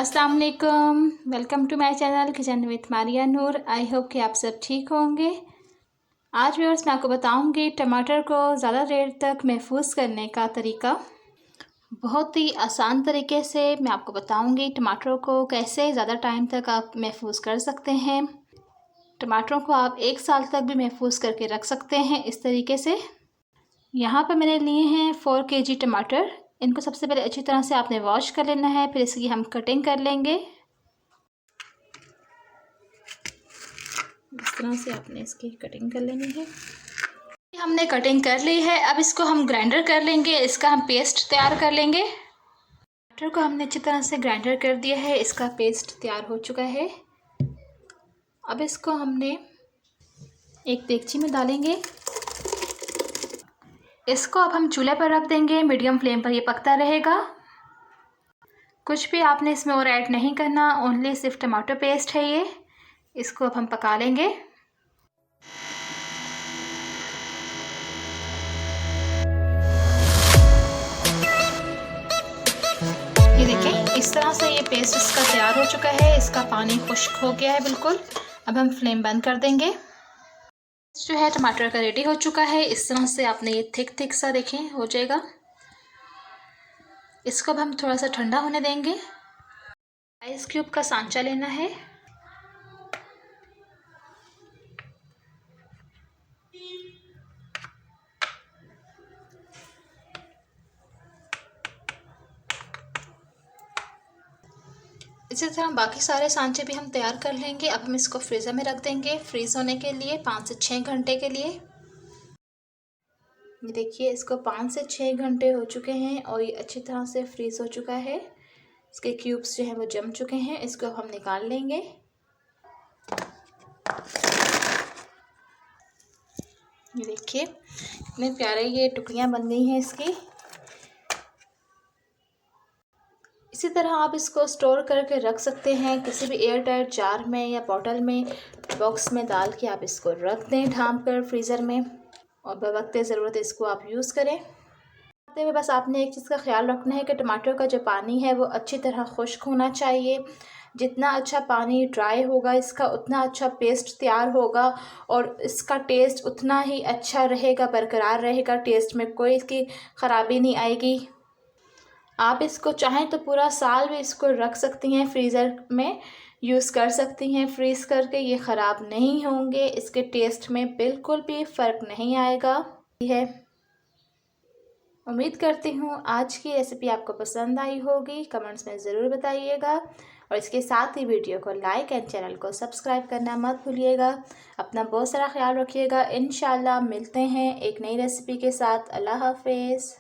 अस्सलाम वालेकुम, welcome to my channel kitchen with Maria Noor. I hope कि आप सब ठीक होंगे। आज व्यूअर्स मैं आपको बताऊंगी टमाटर को ज़्यादा देर तक महफूज करने का तरीका। बहुत ही आसान तरीके से मैं आपको बताऊंगी टमाटरों को कैसे ज़्यादा टाइम तक आप महफूज कर सकते हैं। टमाटरों को आप 1 साल तक भी महफूज करके रख सकते हैं इस तरीके से। यहाँ पर मैंने लिए हैं 4 kg टमाटर। इनको सबसे पहले अच्छी तरह से आपने वॉश कर लेना है, फिर इसकी हम कटिंग कर लेंगे। इस तरह से आपने इसकी कटिंग कर लेनी है। हमने कटिंग कर ली है, अब इसको हम ग्राइंडर कर लेंगे। इसका हम पेस्ट तैयार कर लेंगे। टमाटर को हमने अच्छी तरह से ग्राइंडर कर दिया है, इसका पेस्ट तैयार हो चुका है। अब इसको हमने एक देगची में डालेंगे। इसको अब हम चूल्हे पर रख देंगे, मीडियम फ्लेम पर ये पकता रहेगा। कुछ भी आपने इसमें और ऐड नहीं करना, ओनली सिर्फ टमाटो पेस्ट है ये। इसको अब हम पका लेंगे। ये देखें, इस तरह से ये पेस्ट इसका तैयार हो चुका है। इसका पानी खुश्क हो गया है बिल्कुल। अब हम फ्लेम बंद कर देंगे। जो है टमाटर का रेडी हो चुका है। इस तरह से आपने ये थिक सा देखें हो जाएगा। इसको अब हम थोड़ा सा ठंडा होने देंगे। आइस क्यूब का सांचा लेना है। इसी तरह बाकी सारे सांचे भी हम तैयार कर लेंगे। अब हम इसको फ्रीज़र में रख देंगे फ्रीज़ होने के लिए 5 से 6 घंटे के लिए। ये देखिए, इसको 5 से 6 घंटे हो चुके हैं और ये अच्छी तरह से फ्रीज़ हो चुका है। इसके क्यूब्स जो हैं वो जम चुके हैं। इसको हम निकाल लेंगे। ये देखिए, इतने प्यारे ये टुकड़ियाँ बन गई हैं इसकी। इसी तरह आप इसको स्टोर करके रख सकते हैं किसी भी एयर टाइट जार में या बॉटल में, बॉक्स में डाल के आप इसको रख दें ढाँप कर फ्रीज़र में, और बवक्त ज़रूरत इसको आप यूज़ करें। खाते हुए बस आपने एक चीज़ का ख्याल रखना है कि टमाटर का जो पानी है वो अच्छी तरह खुश्क होना चाहिए। जितना अच्छा पानी ड्राई होगा इसका, उतना अच्छा पेस्ट तैयार होगा और इसका टेस्ट उतना ही अच्छा रहेगा, बरकरार रहेगा। टेस्ट में कोई इसकी ख़राबी नहीं आएगी। आप इसको चाहें तो पूरा साल भी इसको रख सकती हैं, फ्रीज़र में यूज़ कर सकती हैं फ्रीज़ करके। ये ख़राब नहीं होंगे, इसके टेस्ट में बिल्कुल भी फ़र्क नहीं आएगा। है, उम्मीद करती हूँ आज की रेसिपी आपको पसंद आई होगी। कमेंट्स में ज़रूर बताइएगा और इसके साथ ही वीडियो को लाइक एंड चैनल को सब्सक्राइब करना मत भूलिएगा। अपना बहुत सारा ख्याल रखिएगा। इंशाल्लाह मिलते हैं एक नई रेसिपी के साथ। अल्लाह हाफ़िज़।